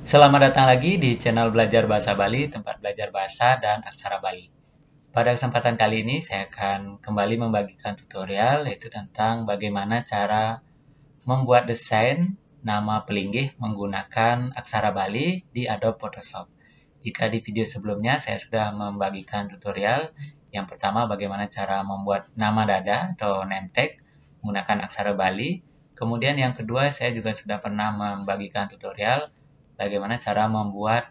Selamat datang lagi di channel Belajar Bahasa Bali, tempat belajar bahasa dan aksara Bali. Pada kesempatan kali ini, saya akan kembali membagikan tutorial, yaitu tentang bagaimana cara membuat desain nama pelinggih menggunakan aksara Bali di Adobe Photoshop. Jika di video sebelumnya, saya sudah membagikan tutorial. Yang pertama, bagaimana cara membuat nama dada atau name tag menggunakan aksara Bali. Kemudian yang kedua, saya juga sudah pernah membagikan tutorial bagaimana cara membuat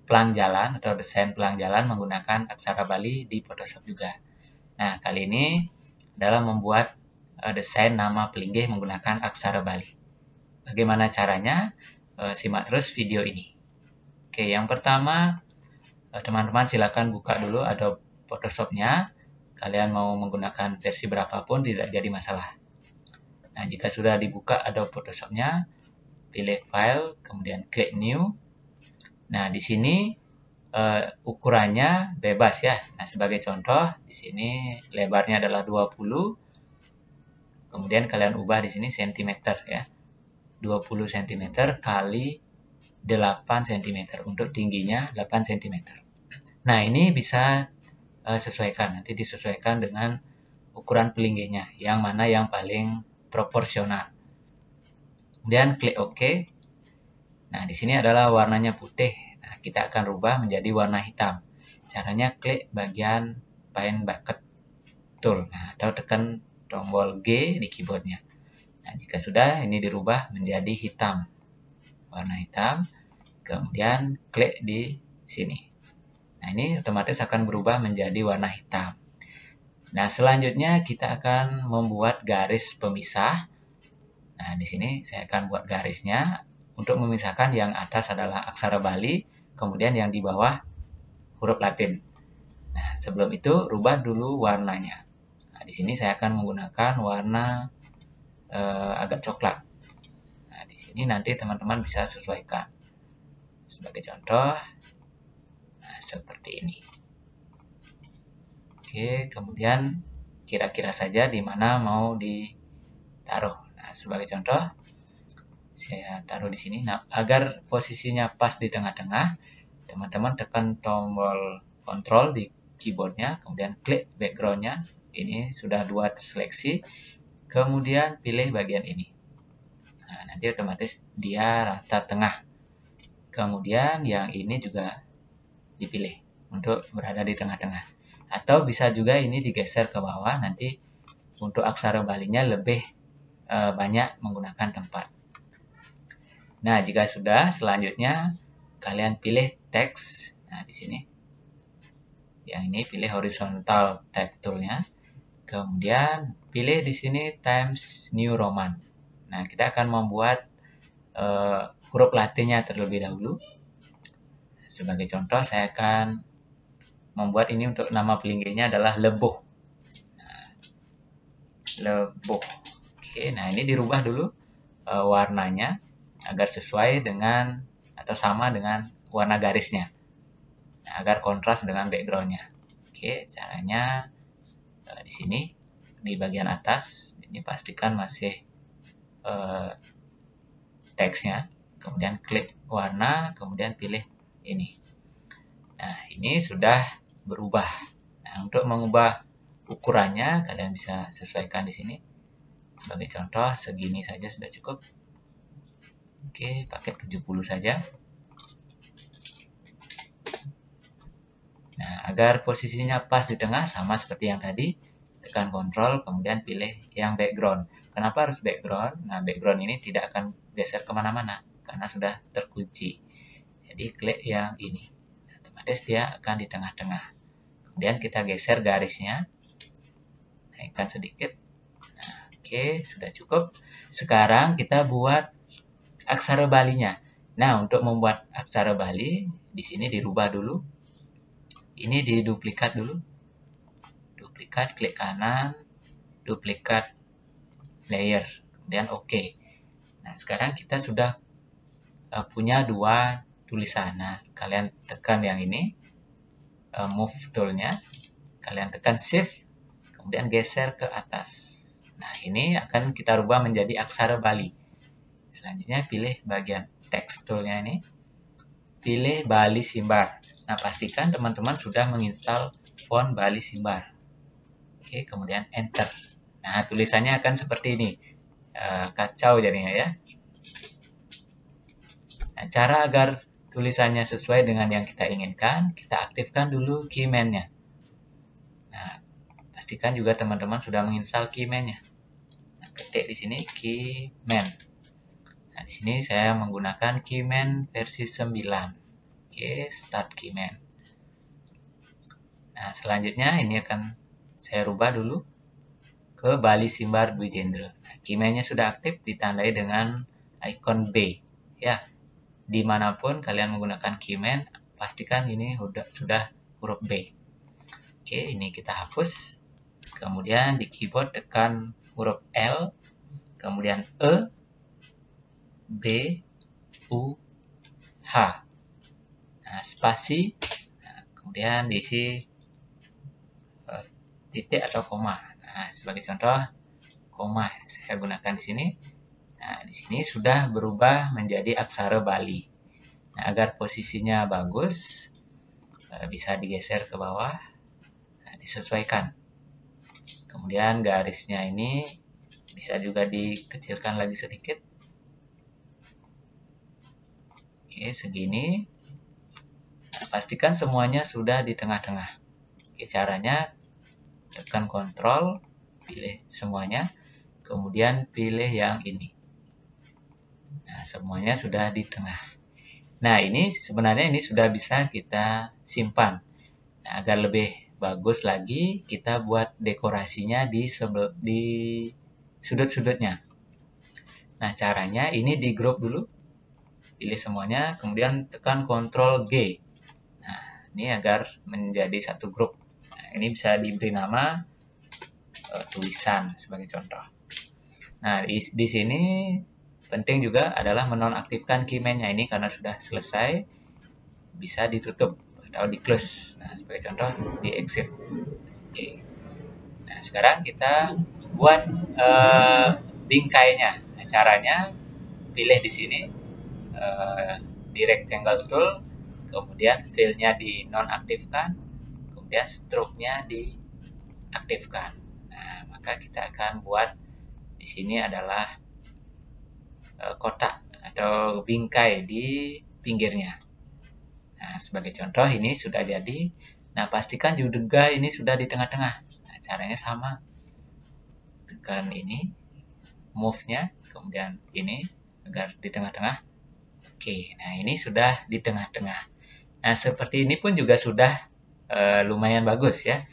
pelang jalan atau desain pelang jalan menggunakan aksara Bali di Photoshop juga. Nah, kali ini adalah membuat desain nama pelinggih menggunakan aksara Bali. Bagaimana caranya? Simak terus video ini. Oke, yang pertama, teman-teman silakan buka dulu Adobe Photoshop-nya. Kalian mau menggunakan versi berapapun tidak jadi masalah. Nah, jika sudah dibuka Adobe Photoshop-nya, pilih File, kemudian klik New. Nah, di sini ukurannya bebas ya. Nah, sebagai contoh, di sini lebarnya adalah 20. Kemudian kalian ubah di sini cm ya. 20 cm kali 8 cm untuk tingginya 8 cm. Nah, ini bisa sesuaikan, nanti disesuaikan dengan ukuran pelinggihnya, yang mana yang paling proporsional. Kemudian klik OK. Nah, di sini adalah warnanya putih. Nah, kita akan rubah menjadi warna hitam. Caranya klik bagian Paint Bucket Tool. Nah, atau tekan tombol G di keyboardnya. Nah, jika sudah, ini dirubah menjadi hitam. Warna hitam. Kemudian klik di sini. Nah, ini otomatis akan berubah menjadi warna hitam. Nah, selanjutnya kita akan membuat garis pemisah. Nah, di sini saya akan buat garisnya untuk memisahkan yang atas adalah aksara Bali, kemudian yang di bawah huruf Latin. Nah, sebelum itu rubah dulu warnanya. Nah, di sini saya akan menggunakan warna agak coklat. Nah, di sini nanti teman-teman bisa sesuaikan. Sebagai contoh, nah, seperti ini. Oke, kemudian kira-kira saja di mana mau ditaruh. Nah, sebagai contoh, saya taruh di sini. Nah, agar posisinya pas di tengah-tengah, teman-teman tekan tombol Ctrl di keyboardnya, kemudian klik backgroundnya. Ini sudah 2 terseleksi. Kemudian pilih bagian ini. Nah, nanti otomatis dia rata tengah. Kemudian yang ini juga dipilih untuk berada di tengah-tengah. Atau bisa juga ini digeser ke bawah, nanti untuk aksara Balinya lebih banyak menggunakan tempat. Nah, jika sudah, selanjutnya kalian pilih teks. Nah, di sini. Yang ini pilih horizontal tab tool-nya. Kemudian pilih di sini Times New Roman. Nah, kita akan membuat huruf Latinnya terlebih dahulu. Sebagai contoh, saya akan membuat ini untuk nama pelinggihnya adalah Leboh. Nah, Leboh. Oke, nah ini dirubah dulu warnanya agar sesuai dengan atau sama dengan warna garisnya. Nah, agar kontras dengan backgroundnya. Oke, caranya di sini di bagian atas ini pastikan masih teksnya, kemudian klik warna, kemudian pilih ini. Nah, ini sudah berubah. Nah, untuk mengubah ukurannya kalian bisa sesuaikan di sini. Sebagai contoh, segini saja sudah cukup. Oke, pakai 70 saja. Nah, agar posisinya pas di tengah sama seperti yang tadi, tekan Ctrl, kemudian pilih yang background. Kenapa harus background? Nah, background ini tidak akan geser kemana-mana, karena sudah terkunci. Jadi, klik yang ini. Otomatis dia akan di tengah-tengah. Kemudian kita geser garisnya. Naikkan sedikit. Nah, oke, sudah cukup. Sekarang kita buat aksara Balinya. Nah, untuk membuat aksara Bali, di sini dirubah dulu. Ini diduplikat dulu. Duplikat, klik kanan, duplikat layer, kemudian OK. Nah, sekarang kita sudah punya 2 tulisan. Nah, kalian tekan yang ini, move tool-nya, kalian tekan shift, kemudian geser ke atas. Nah, ini akan kita rubah menjadi aksara Bali. Selanjutnya pilih bagian teks. toolnya ini, pilih Bali Simbar. Nah, pastikan teman-teman sudah menginstal font Bali Simbar. Oke, kemudian enter. Nah, tulisannya akan seperti ini. Kacau jadinya ya. Nah, cara agar tulisannya sesuai dengan yang kita inginkan, kita aktifkan dulu keyman-nya. Nah, pastikan juga teman-teman sudah menginstal keyman-nya. Nah, ketik di sini keyman. Nah, di sini saya menggunakan keyman versi 9. Oke, start keyman. Nah, selanjutnya ini akan saya rubah dulu ke Bali Simbar Dwijendra. Nah, keyman-nya sudah aktif, ditandai dengan icon B. Ya, dimanapun kalian menggunakan keyman, pastikan ini sudah huruf B. Oke, ini kita hapus. Kemudian di keyboard tekan huruf L, kemudian E, B, U, H. Nah, spasi, nah, kemudian diisi titik atau koma. Nah, sebagai contoh, koma saya gunakan di sini. Nah, di sini sudah berubah menjadi aksara Bali. Nah, agar posisinya bagus, bisa digeser ke bawah, nah, disesuaikan. Kemudian garisnya ini bisa juga dikecilkan lagi sedikit. Oke, segini. Nah, pastikan semuanya sudah di tengah-tengah. Oke, caranya tekan Ctrl, pilih semuanya, kemudian pilih yang ini. Nah, semuanya sudah di tengah. Nah, ini sebenarnya ini sudah bisa kita simpan. Nah, agar lebih bagus lagi, kita buat dekorasinya di sudut-sudutnya. Nah, caranya ini di group dulu. Pilih semuanya, kemudian tekan Ctrl G. Nah, ini agar menjadi satu grup. Nah, ini bisa diberi nama tulisan sebagai contoh. Nah, di sini penting juga adalah menonaktifkan keyman-nya ini karena sudah selesai, bisa ditutup atau di close. Nah, sebagai contoh di exit. Oke. Nah, sekarang kita buat bingkainya. Nah, caranya pilih di sini di rectangle tool, kemudian fill-nya dinonaktifkan, kemudian stroke-nya diaktifkan. Nah, maka kita akan buat di sini adalah kotak atau bingkai di pinggirnya. Nah, sebagai contoh ini sudah jadi. Nah, pastikan juga ini sudah di tengah-tengah. Nah, caranya sama. Tekan ini, move-nya, kemudian ini agar di tengah-tengah. Oke, nah ini sudah di tengah-tengah. Nah, seperti ini pun juga sudah lumayan bagus ya.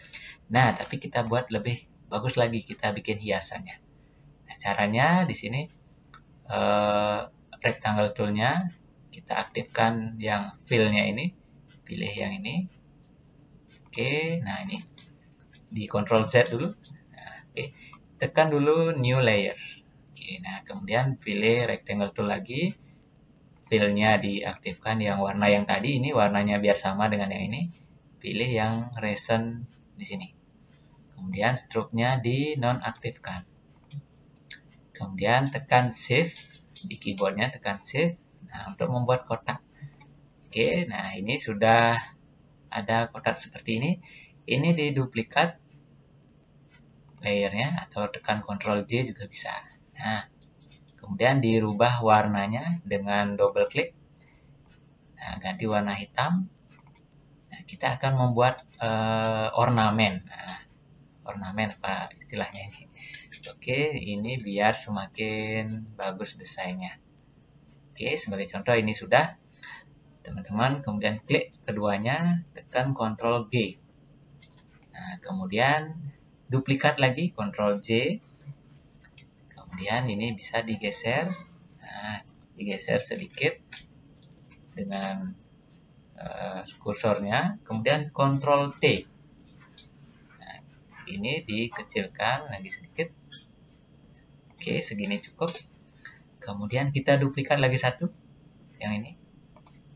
Nah, tapi kita buat lebih bagus lagi, kita bikin hiasannya. Nah, caranya di sini rectangle tool-nya kita aktifkan yang fill-nya ini, pilih yang ini. Oke, nah ini di Ctrl Z dulu. Nah, oke, tekan dulu new layer. Oke, nah kemudian pilih rectangle tool lagi, fill-nya diaktifkan yang warna yang tadi, ini warnanya biar sama dengan yang ini. Pilih yang recent di sini. Kemudian stroke-nya dinonaktifkan. Kemudian tekan Shift di keyboardnya, tekan Shift. Nah, untuk membuat kotak. Oke, nah ini sudah ada kotak seperti ini. Ini diduplikat layernya atau tekan Ctrl J juga bisa. Nah, kemudian dirubah warnanya dengan double klik. Nah, ganti warna hitam. Nah, kita akan membuat ornamen. Nah, ornamen apa istilahnya ini? Oke, ini biar semakin bagus desainnya. Oke, sebagai contoh ini sudah. Teman-teman kemudian klik keduanya, tekan Ctrl G. Nah, kemudian duplikat lagi Ctrl J. Kemudian ini bisa digeser. Nah, digeser sedikit dengan kursornya. Kemudian Ctrl T. Nah, ini dikecilkan lagi sedikit. Oke, segini cukup. Kemudian kita duplikat lagi satu. Yang ini.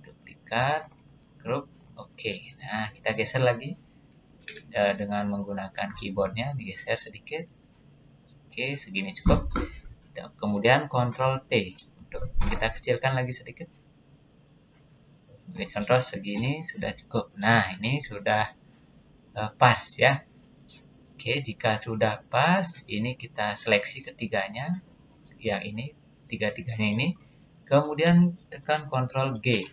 Duplikat. Group. Oke. Nah, kita geser lagi. Dengan menggunakan keyboardnya. Digeser sedikit. Oke, segini cukup. Kemudian Ctrl T. Kita kecilkan lagi sedikit. Sebagai contoh segini sudah cukup. Nah, ini sudah pas ya. Oke, jika sudah pas, ini kita seleksi ketiganya, yang ini, tiga-tiganya ini. Kemudian tekan Ctrl G.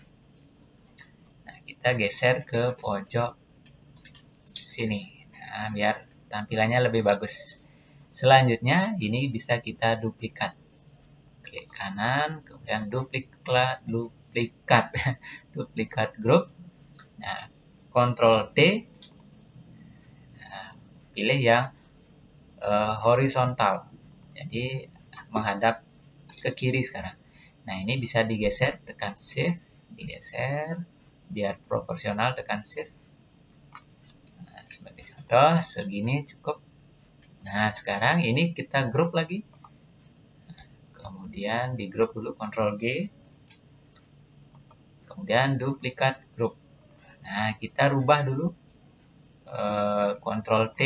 Nah, kita geser ke pojok sini. Nah, biar tampilannya lebih bagus. Selanjutnya, ini bisa kita duplikat. Klik kanan, kemudian duplikat duplikat grup. Nah, Ctrl T. Nah, pilih yang horizontal. Jadi menghadap ke kiri sekarang. Nah, ini bisa digeser, tekan Shift, digeser biar proporsional, tekan Shift. Nah, sebagai contoh, segini cukup. Nah, sekarang ini kita grup lagi. Kemudian di grup dulu, Ctrl G. Kemudian duplikat grup. Nah, kita rubah dulu, Ctrl T.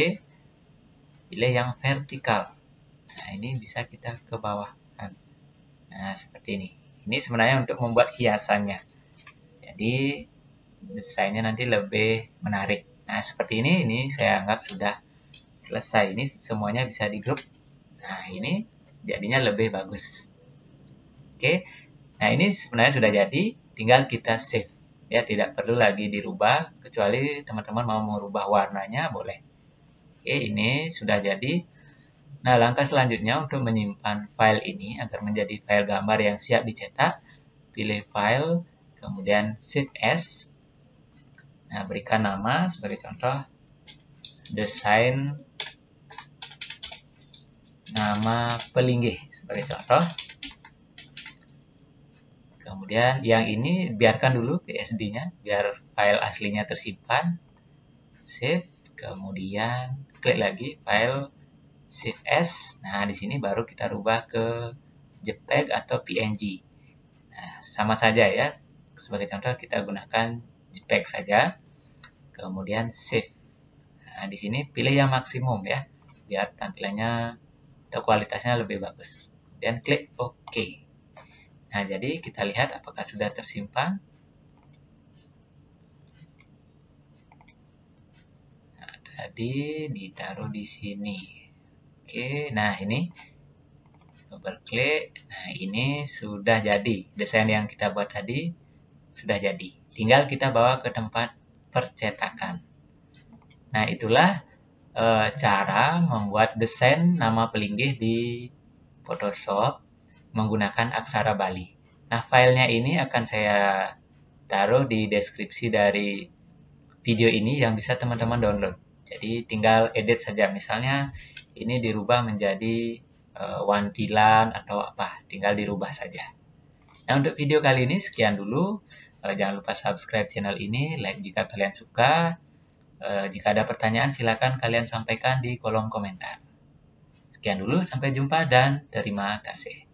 Pilih yang vertikal. Nah, ini bisa kita ke bawah. Nah, seperti ini. Ini sebenarnya untuk membuat hiasannya. Jadi, desainnya nanti lebih menarik. Nah, seperti ini saya anggap sudah selesai. Ini semuanya bisa di grup. Nah, ini jadinya lebih bagus. Oke. Nah, ini sebenarnya sudah jadi. Tinggal kita save. Ya, tidak perlu lagi dirubah. Kecuali teman-teman mau merubah warnanya, boleh. Oke, ini sudah jadi. Nah, langkah selanjutnya untuk menyimpan file ini agar menjadi file gambar yang siap dicetak, pilih file, kemudian Shift S. Nah, berikan nama sebagai contoh, desain nama pelinggih sebagai contoh. Kemudian yang ini biarkan dulu PSD-nya, biar file aslinya tersimpan. Save, kemudian klik lagi file Shift S. Nah, di sini baru kita rubah ke JPEG atau PNG. Nah, sama saja ya. Sebagai contoh kita gunakan JPEG saja. Kemudian save. Nah, di sini pilih yang maksimum ya, biar tampilannya atau kualitasnya lebih bagus. Dan klik OK. Nah, jadi kita lihat apakah sudah tersimpan. Nah, tadi ditaruh di sini. Oke, nah ini double klik. Nah, ini sudah jadi. Desain yang kita buat tadi sudah jadi. Tinggal kita bawa ke tempat percetakan. Nah, itulah cara membuat desain nama pelinggih di Photoshop menggunakan aksara Bali. Nah, filenya ini akan saya taruh di deskripsi dari video ini yang bisa teman-teman download. Jadi tinggal edit saja. Misalnya ini dirubah menjadi wantilan atau apa, tinggal dirubah saja. Nah, untuk video kali ini sekian dulu. Jangan lupa subscribe channel ini, like jika kalian suka. Jika ada pertanyaan, silakan kalian sampaikan di kolom komentar. Sekian dulu, sampai jumpa dan terima kasih.